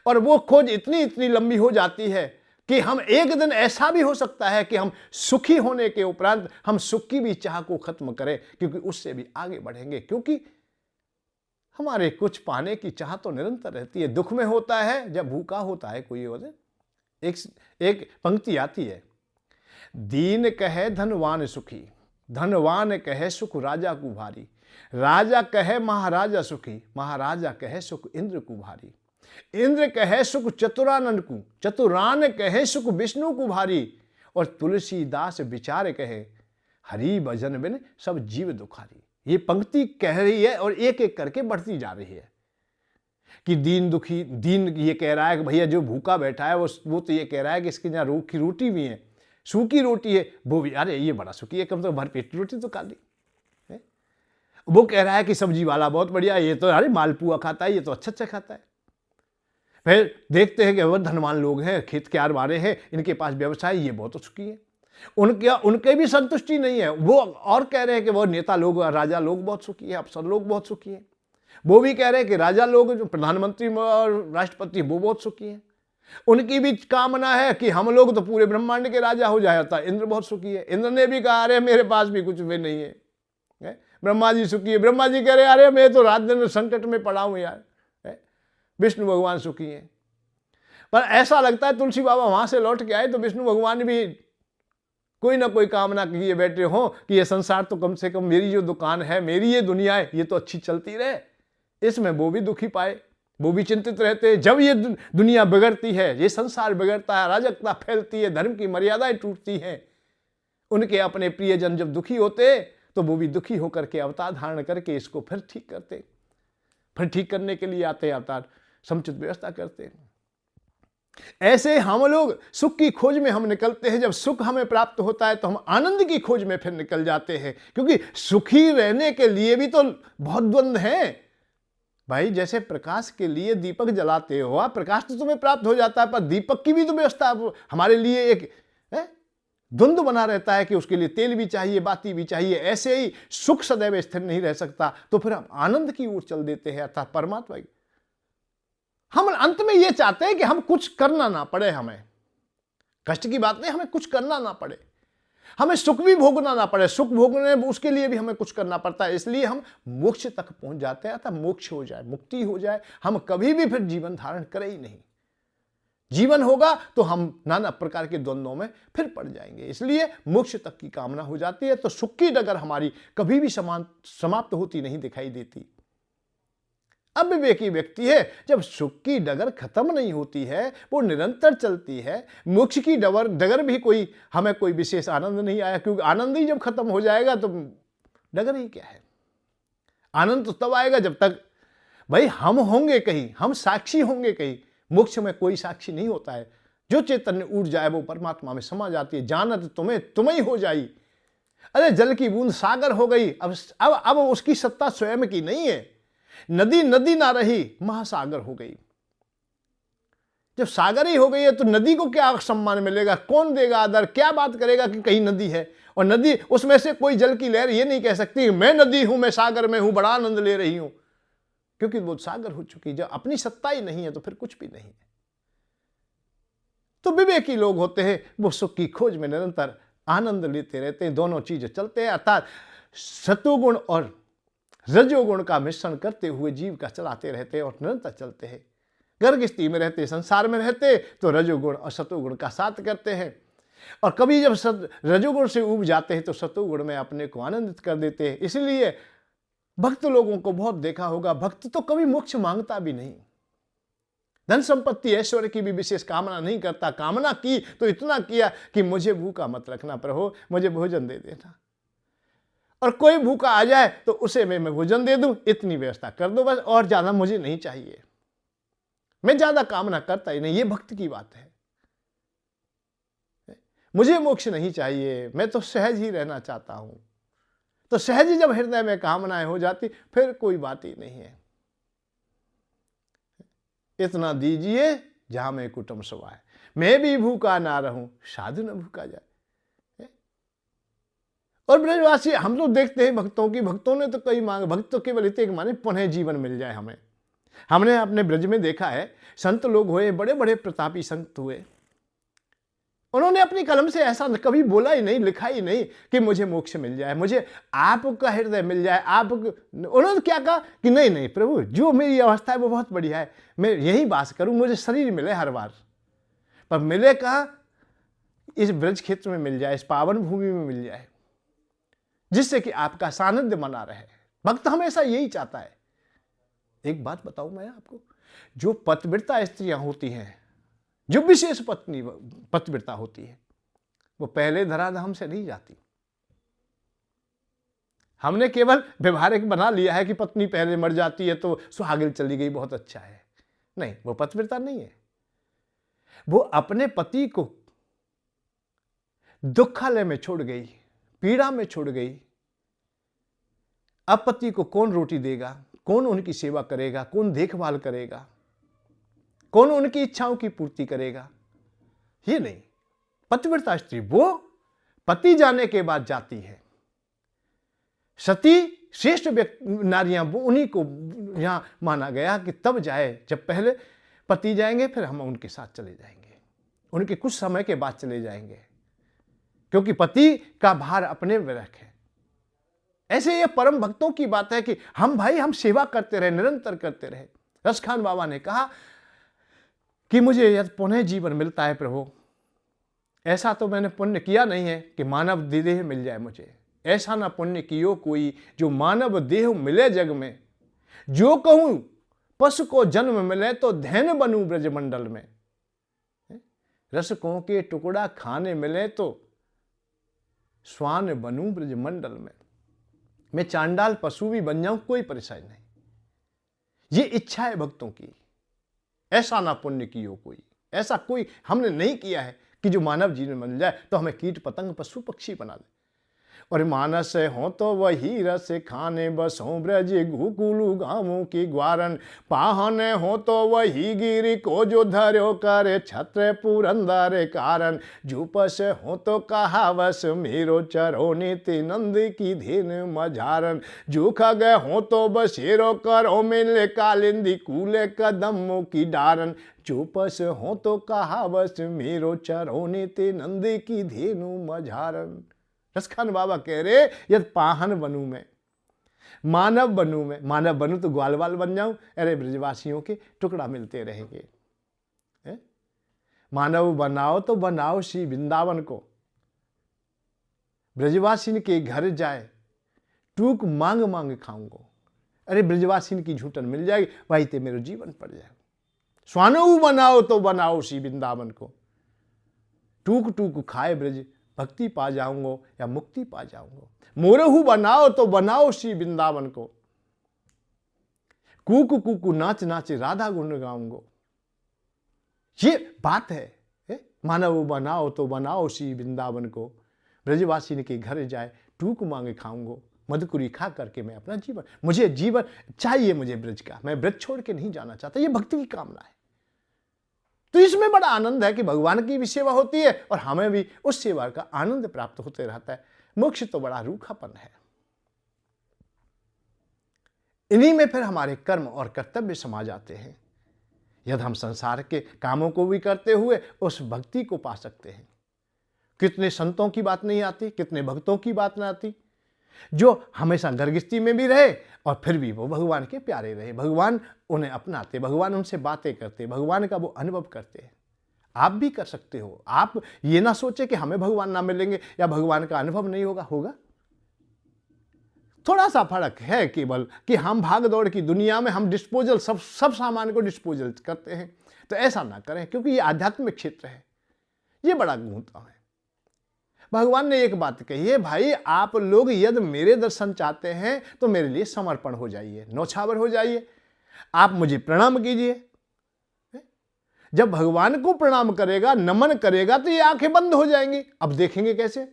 और वो खोज इतनी इतनी लंबी हो जाती है कि हम एक दिन ऐसा भी हो सकता है कि हम सुखी होने के उपरांत हम सुख की भी चाह को खत्म करें, क्योंकि उससे भी आगे बढ़ेंगे, क्योंकि हमारे कुछ पाने की चाह तो निरंतर रहती है। दुख में होता है जब भूखा होता है कोई और। एक पंक्ति आती है, दीन कहे धनवान सुखी, धनवान कहे सुख राजा को भारी, राजा कहे महाराजा सुखी, महाराजा कहे सुख इंद्र को भारी, इंद्र कहे सुख चतुरानंद को, चतुरान कहे सुख विष्णु को भारी, और तुलसीदास विचार कहे हरि भजन बिन सब जीव दुखारी। ये पंक्ति कह रही है और एक एक करके बढ़ती जा रही है कि दीन दुखी, दीन ये कह रहा है कि भैया जो भूखा बैठा है वो तो ये कह रहा है कि इसके यहाँ रूखी रोटी भी है, सूखी रोटी है, वो भी अरे ये बड़ा सुखी है, कम से कम भरपेट रोटी तो खा ली। वो कह रहा है कि सब्जी वाला बहुत बढ़िया, ये तो अरे मालपुआ खाता है, ये तो अच्छा अच्छा खाता है। फिर देखते हैं कि वह धनवान लोग हैं, खेत क्यार वाले हैं, इनके पास व्यवसाय, ये बहुत सुखी है। उनके भी संतुष्टि नहीं है, वो और कह रहे हैं कि वो नेता लोग, राजा लोग बहुत सुखी है, अफसर लोग बहुत सुखी है। वो भी कह रहे हैं कि राजा लोग, जो प्रधानमंत्री और राष्ट्रपति, वो बहुत सुखी है। उनकी भी कामना है कि हम लोग तो पूरे ब्रह्मांड के राजा हो जाए, था इंद्र बहुत सुखी है। इंद्र ने भी कहा अरे मेरे पास भी कुछ भी नहीं है। ब्रह्मा जी सुखी है, ब्रह्मा जी कह रहे अरे मैं तो रात दिन संकट में पड़ा हूं यार। विष्णु भगवान सुखी हैं। पर ऐसा लगता है तुलसी बाबा वहां से लौट के आए तो विष्णु भगवान भी कोई ना कोई कामना किए बैठे हो कि ये संसार तो कम से कम, मेरी जो दुकान है, मेरी ये दुनिया है, ये तो अच्छी चलती रहे। इसमें वो भी दुखी पाए, वो भी चिंतित रहते हैं। जब ये दुनिया बिगड़ती है, ये संसार बिगड़ता है, अराजकता फैलती है, धर्म की मर्यादाएं टूटती हैं, उनके अपने प्रियजन जब दुखी होते तो वो भी दुखी होकर के अवतार धारण करके इसको फिर ठीक करते, फिर ठीक करने के लिए आते, अवतार समुचित व्यवस्था करते हैं। ऐसे हम लोग सुख की खोज में हम निकलते हैं। जब सुख हमें प्राप्त होता है तो हम आनंद की खोज में फिर निकल जाते हैं, क्योंकि सुखी रहने के लिए भी तो बहुत द्वंद्व है भाई। जैसे प्रकाश के लिए दीपक जलाते हो आप, प्रकाश तो तुम्हें प्राप्त हो जाता है, पर दीपक की भी तो व्यवस्था हमारे लिए एक द्वंद्व बना रहता है कि उसके लिए तेल भी चाहिए, बाती भी चाहिए। ऐसे ही सुख सदैव स्थिर नहीं रह सकता, तो फिर हम आनंद की ओर चल देते हैं, अर्थात परमात्मा की। हम अंत में यह चाहते हैं कि हम कुछ करना ना पड़े, हमें कष्ट की बात नहीं, हमें कुछ करना ना पड़े, हमें सुख भी भोगना ना पड़े। सुख भोगने उसके लिए भी हमें कुछ करना पड़ता है, इसलिए हम मोक्ष तक पहुंच जाते हैं, अर्थात मोक्ष हो जाए, मुक्ति हो जाए, हम कभी भी फिर जीवन धारण करें ही नहीं। जीवन होगा तो हम नाना प्रकार के द्वंद्वों में फिर पड़ जाएंगे, इसलिए मोक्ष तक की कामना हो जाती है। तो सुख की डगर हमारी कभी भी समाप्त होती नहीं दिखाई देती। अविवेकी व्यक्ति है, जब सुख की डगर खत्म नहीं होती है, वो निरंतर चलती है। मोक्ष की डगर भी कोई हमें कोई विशेष आनंद नहीं आया, क्योंकि आनंद ही जब खत्म हो जाएगा तो डगर ही क्या है। आनंद तो तब आएगा जब तक भाई हम होंगे कहीं, हम साक्षी होंगे कहीं। मोक्ष में कोई साक्षी नहीं होता है, जो चैतन्य उठ जाए वो परमात्मा में समा जाती है। जानत तुम्हें तुम ही हो जाई। अरे जल की बूंद सागर हो गई, अब उसकी सत्ता स्वयं की नहीं है। नदी नदी ना रही, महासागर हो गई। जब सागर ही हो गई है तो नदी को क्या सम्मान मिलेगा, कौन देगा आदर, क्या बात करेगा कि कहीं नदी है। और नदी, उसमें से कोई जल की लहर ये नहीं कह सकती मैं नदी हूं, मैं सागर में हूं, बड़ा आनंद ले रही हूं, क्योंकि वो सागर हो चुकी। जब अपनी सत्ता ही नहीं है तो फिर कुछ भी नहीं है। तो विवेकी लोग होते हैं, वो सुख की खोज में निरंतर आनंद लेते रहते हैं। दोनों चीजें चलते हैं, अर्थात सतोगुण और रजोगुण का मिश्रण करते हुए जीव का चलाते रहते हैं और निरंतर चलते हैं। गर्भस्थी में रहते, संसार में रहते तो रजोगुण और सतोगुण का साथ करते हैं, और कभी जब रजोगुण से उब जाते हैं तो सतोगुण में अपने को आनंदित कर देते हैं। इसलिए भक्त लोगों को बहुत देखा होगा, भक्त तो कभी मोक्ष मांगता भी नहीं। धन संपत्ति ऐश्वर्य की भी विशेष कामना नहीं करता। कामना की तो इतना किया कि मुझे भूखा मत रखना प्रभु, मुझे भोजन दे देना, और कोई भूखा आ जाए तो उसे मैं भोजन दे दूं, इतनी व्यवस्था कर दो बस, और ज्यादा मुझे नहीं चाहिए। मैं ज्यादा कामना करता ही नहीं। ये भक्त की बात है। मुझे मोक्ष नहीं चाहिए, मैं तो सहज ही रहना चाहता हूं। तो सहज ही जब हृदय में कामनाएं हो जाती, फिर कोई बात ही नहीं है। इतना दीजिए जहां मैं कुटुंब समाए, मैं भी भूखा ना रहूं, साधु न भूखा जाए। और ब्रजवासी हम लोग देखते हैं भक्तों की, भक्तों ने तो कई मांग, भक्त तो केवल इतने माने पुनः जीवन मिल जाए हमें। हमने अपने ब्रज में देखा है, संत लोग हुए, बड़े बड़े प्रतापी संत हुए, उन्होंने अपनी कलम से ऐसा कभी बोला ही नहीं, लिखा ही नहीं कि मुझे मोक्ष मिल जाए, मुझे आपका हृदय मिल जाए। आप उन्होंने क्या कहा कि नहीं नहीं प्रभु, जो मेरी अवस्था है वो बहुत बढ़िया है, मैं यही वास करूं, मुझे शरीर मिले हर बार, पर मिले कहा, इस ब्रज क्षेत्र में मिल जाए, इस पावन भूमि में मिल जाए, जिससे कि आपका सानिध्य बना रहे। भक्त हमेशा यही चाहता है। एक बात बताऊं मैं आपको, जो पतिव्रता स्त्रियां होती हैं, जो विशेष पत्नी पतिव्रता होती है, वो पहले धराधाम से नहीं जाती। हमने केवल व्यवहारिक बना लिया है कि पत्नी पहले मर जाती है तो सुहागिन चली गई, बहुत अच्छा है। नहीं, वो पतिव्रता नहीं है। वो अपने पति को दुखालय में छोड़ गई, पीड़ा में छोड़ गई। अब पति को कौन रोटी देगा, कौन उनकी सेवा करेगा, कौन देखभाल करेगा, कौन उनकी इच्छाओं की पूर्ति करेगा? ये नहीं। पतिव्रता स्त्री वो पति जाने के बाद जाती है। सती श्रेष्ठ नारियां वो उन्हीं को यहां माना गया कि तब जाए जब पहले पति जाएंगे, फिर हम उनके साथ चले जाएंगे, उनके कुछ समय के बाद चले जाएंगे, क्योंकि पति का भार अपने में रखे। ऐसे ये परम भक्तों की बात है कि हम भाई हम सेवा करते रहे, निरंतर करते रहे। रसखान बाबा ने कहा कि मुझे यदि पुनः जीवन मिलता है प्रभु, ऐसा तो मैंने पुण्य किया नहीं है कि मानव देह मिल जाए मुझे। ऐसा ना पुण्य कियो कोई जो मानव देह मिले जग में। जो कहूं पशु को जन्म मिले तो धैन बनूं ब्रजमंडल में। रसकों के टुकड़ा खाने मिले तो स्वान बनूं ब्रजमंडल में। मैं चांडाल पशु भी बन जाऊं, कोई परेशानी नहीं। ये इच्छा है भक्तों की। ऐसा ना पुण्य कियो कोई, ऐसा कोई हमने नहीं किया है कि जो मानव जीवन मिल जाए तो हमें कीट पतंग पशु पक्षी बना दे। और मानस हो तो वही रस खाने बसों ब्रज गोकुल गाँवों की ग्वारन। पाहन हो तो वही गिरी को जो धर्यो करे छत्र पुरंदर कारण। जुपस हो तो कहावस मेरो चरो नीति नंद की धेन मझारन। जो खग हो तो बसेरो करो मिले कालिंदी कूले कदमों की डारन। चुपस हो तो कहावस मेरो चरो नीति नंद की धेनु मझारन। रसखान बाबा कह रहे यदि पाहन बनूं मैं, मानव बनूं मैं, मानव बनूं तो ग्वाल बाल बन जाऊं, अरे ब्रजवासियों के टुकड़ा मिलते रहेंगे। मानव बनाओ तो बनाओ श्री वृंदावन को, ब्रजवासिन के घर जाए टूक मांग मांग खाऊंगा। अरे ब्रजवासिन की झूठन मिल जाएगी, वही ते मेरा जीवन पड़ जाए। स्वानऊ बनाओ तो बनाओ श्री वृंदावन को, टूक टूक खाए ब्रज भक्ति पा जाऊंगा या मुक्ति पा जाऊंगा। मोरहू बनाओ तो बनाओ श्री वृंदावन को, कूकू कूकू नाच नाच राधा गुण गाऊंगा। ये बात है। मानव बनाओ तो बनाओ श्री वृंदावन को, ब्रजवासी के घर जाए टूक मांगे खाऊंगा। मधुकुरी खा करके मैं अपना जीवन, मुझे जीवन चाहिए, मुझे ब्रज का, मैं ब्रज छोड़ के नहीं जाना चाहता। ये भक्ति की कामना है। तो इसमें बड़ा आनंद है कि भगवान की भी सेवा होती है और हमें भी उस सेवा का आनंद प्राप्त होते रहता है। मोक्ष तो बड़ा रूखापन है। इन्हीं में फिर हमारे कर्म और कर्तव्य समा जाते हैं। यदि हम संसार के कामों को भी करते हुए उस भक्ति को पा सकते हैं। कितने संतों की बात नहीं आती, कितने भक्तों की बात नहीं आती, जो हमेशा गर्गस्ती में भी रहे और फिर भी वो भगवान के प्यारे रहे। भगवान उन्हें अपनाते, भगवान उनसे बातें करते, भगवान का वो अनुभव करते। आप भी कर सकते हो। आप ये ना सोचे कि हमें भगवान ना मिलेंगे या भगवान का अनुभव नहीं होगा। होगा। थोड़ा सा फर्क है केवल कि हम भाग दौड़ की दुनिया में हम डिस्पोजल सब सामान को डिस्पोजल करते हैं। तो ऐसा ना करें, क्योंकि ये आध्यात्मिक क्षेत्र है, ये बड़ा गूंथा है। भगवान ने एक बात कही है, भाई आप लोग यदि मेरे दर्शन चाहते हैं तो मेरे लिए समर्पण हो जाइए, नौछावर हो जाइए, आप मुझे प्रणाम कीजिए। जब भगवान को प्रणाम करेगा, नमन करेगा, तो ये आंखें बंद हो जाएंगी। अब देखेंगे कैसे?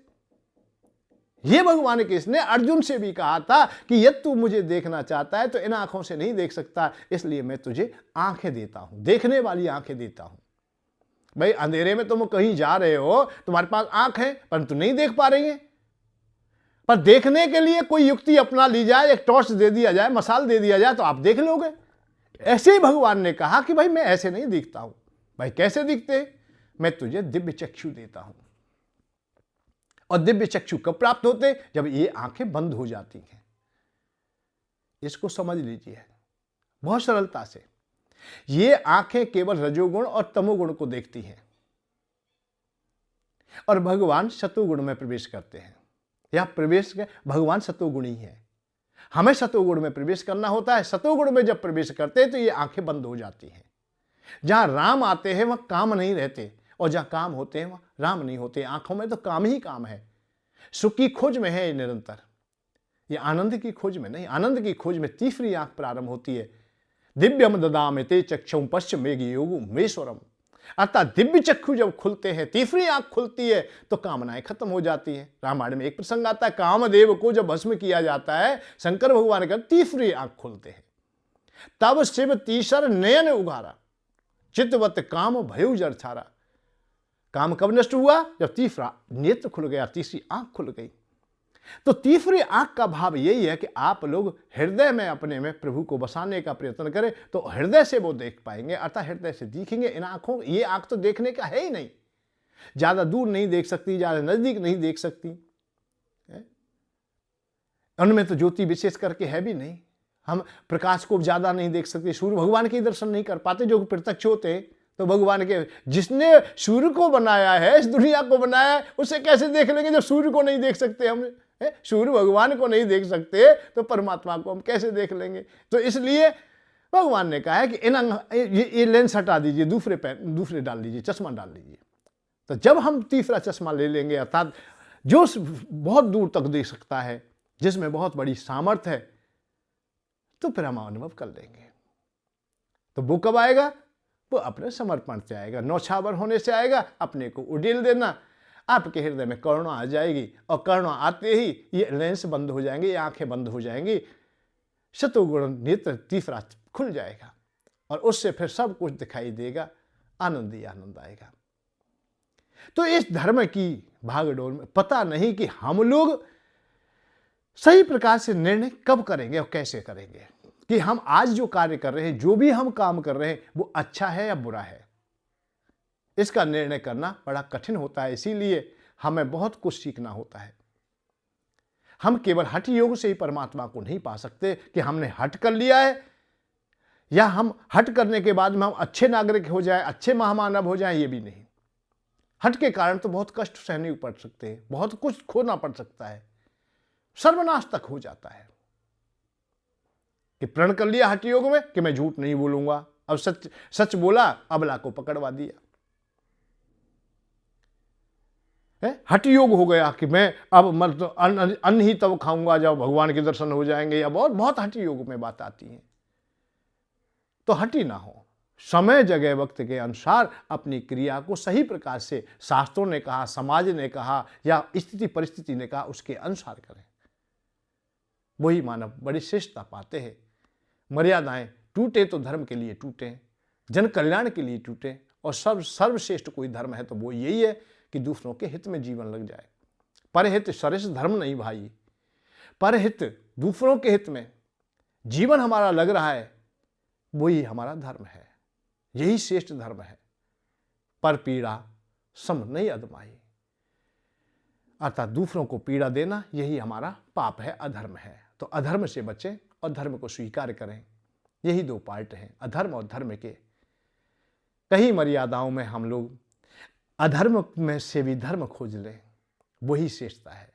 ये भगवान कृष्ण ने अर्जुन से भी कहा था कि यदि तू मुझे देखना चाहता है तो इन आंखों से नहीं देख सकता, इसलिए मैं तुझे आंखें देता हूं, देखने वाली आंखें देता हूं। भाई अंधेरे में तुम कहीं जा रहे हो, तुम्हारे पास आंख है परंतु नहीं देख पा रही है, पर देखने के लिए कोई युक्ति अपना ली जाए, एक टॉर्च दे दिया जाए, मसाल दे दिया जाए, तो आप देख लोगे। ऐसे ही भगवान ने कहा कि भाई मैं ऐसे नहीं दिखता हूं। भाई कैसे दिखते? मैं तुझे दिव्य चक्षु देता हूं। और दिव्य चक्षु कब प्राप्त होते? जब ये आंखें बंद हो जाती हैं। इसको समझ लीजिए बहुत सरलता से। ये आंखें केवल रजोगुण और तमोगुण को देखती हैं, और भगवान सतोगुण में प्रवेश करते हैं। या प्रवेश के भगवान सतोगुणी है, हमें सतोगुण में प्रवेश करना होता है। सतोगुण में जब प्रवेश करते हैं तो ये आंखें बंद हो जाती हैं। जहां राम आते हैं वहां काम नहीं रहते, और जहां काम होते हैं वहां राम नहीं होते। आंखों में तो काम ही काम है, सुख की खोज में है ये निरंतर, ये आनंद की खोज में नहीं। आनंद की खोज में तीसरी आंख प्रारंभ होती है। दिव्यम ददामि ते चक्षुं पश्य मेघ योगमेश्वरम। अर्थात दिव्य चक्षु जब खुलते हैं, तीसरी आंख खुलती है, तो कामनाएं खत्म हो जाती हैं। रामायण में एक प्रसंग आता है, कामदेव को जब भस्म किया जाता है, शंकर भगवान का तीसरी आंख खुलते हैं। तब शिव तीसर नयन उगारा, चित्तवत काम भयउ जर छारा। काम कब नष्ट हुआ? जब तीसरा नेत्र खुल गया, तीसरी आंख खुल गई। तो तीसरी आंख का भाव यही है कि आप लोग हृदय में अपने में प्रभु को बसाने का प्रयत्न करें, तो हृदय से वो देख पाएंगे, अर्थात हृदय से दिखेंगे। इन आंखों, ये आंख तो देखने का है ही नहीं, ज्यादा दूर नहीं देख सकती, ज्यादा नजदीक नहीं देख सकती, उनमें तो ज्योति विशेष करके है भी नहीं। हम प्रकाश को ज्यादा नहीं देख सकते, सूर्य भगवान के दर्शन नहीं कर पाते जो प्रत्यक्ष होते। तो भगवान के, जिसने सूर्य को बनाया है, इस दुनिया को बनाया है, उसे कैसे देख लेंगे जब सूर्य को नहीं देख सकते हम? सूर्य भगवान को नहीं देख सकते तो परमात्मा को हम कैसे देख लेंगे? तो इसलिए भगवान ने कहा है कि ये लेंस हटा दीजिए, दूसरे डाल लीजिए, चश्मा डाल लीजिए। तो जब हम तीसरा चश्मा ले लेंगे, अर्थात जो बहुत दूर तक देख सकता है, जिसमें बहुत बड़ी सामर्थ्य है, तो फिर हम अनुभव कर लेंगे। तो वो कब आएगा? वो अपने समर्पण से आएगा, नौछावर होने से आएगा, अपने को उड़ेल देना। आपके हृदय में करुणा आ जाएगी, और करुणा आते ही ये लेंस बंद हो जाएंगे, ये आंखें बंद हो जाएंगी, सतोगुण नेत्र तीसरा खुल जाएगा, और उससे फिर सब कुछ दिखाई देगा, आनंद ही आनंद आएगा। तो इस धर्म की भागदौड़ में पता नहीं कि हम लोग सही प्रकार से निर्णय कब करेंगे और कैसे करेंगे, कि हम आज जो कार्य कर रहे हैं, जो भी हम काम कर रहे हैं, वो अच्छा है या बुरा है। इसका निर्णय करना बड़ा कठिन होता है, इसीलिए हमें बहुत कुछ सीखना होता है। हम केवल हठ योग से ही परमात्मा को नहीं पा सकते कि हमने हठ कर लिया है, या हम हठ करने के बाद में हम अच्छे नागरिक हो जाएं, अच्छे महामानव हो जाएं, ये भी नहीं। हठ के कारण तो बहुत कष्ट सहने पड़ सकते हैं, बहुत कुछ खोना पड़ सकता है, सर्वनाश तक हो जाता है। कि प्रण कर लिया हठ योग में कि मैं झूठ नहीं बोलूंगा, अब सच सच बोला, अबला को पकड़वा दिया। हठ योग हो गया कि मैं अब मतलब अन्न ही तब खाऊंगा जब भगवान के दर्शन हो जाएंगे, या बहुत बहुत हठ योग में बात आती है। तो हठी ना हो, समय जगह वक्त के अनुसार अपनी क्रिया को सही प्रकार से, शास्त्रों ने कहा, समाज ने कहा, या स्थिति परिस्थिति ने कहा, उसके अनुसार करें। वही मानव बड़ी श्रेष्ठता पाते हैं। मर्यादाएं टूटे तो धर्म के लिए टूटे, जन कल्याण के लिए टूटे, और सर्वश्रेष्ठ कोई धर्म है तो वो यही है कि दूसरों के हित में जीवन लग जाए। परहित सरस धर्म नहीं भाई, परहित दूसरों के हित में जीवन हमारा लग रहा है, वही हमारा धर्म है, यही श्रेष्ठ धर्म है। पर पीड़ा सम नहीं अदमाई, अर्थात दूसरों को पीड़ा देना यही हमारा पाप है, अधर्म है। तो अधर्म से बचें और धर्म को स्वीकार करें। यही दो पार्ट हैं, अधर्म और धर्म के। कई मर्यादाओं में हम लोग अधर्म में से भी धर्म खोज लें, वही श्रेष्ठता है।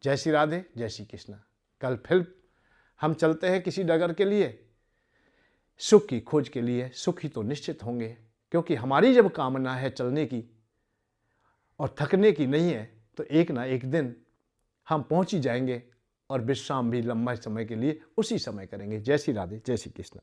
जय श्री राधे, जय श्री कृष्ण। कल फिर हम चलते हैं किसी डगर के लिए, सुख की खोज के लिए सुखी तो निश्चित होंगे, क्योंकि हमारी जब कामना है चलने की और थकने की नहीं है, तो एक ना एक दिन हम पहुंच ही जाएंगे और विश्राम भी लंबा समय के लिए उसी समय करेंगे। जय श्री राधे, जय श्री कृष्ण।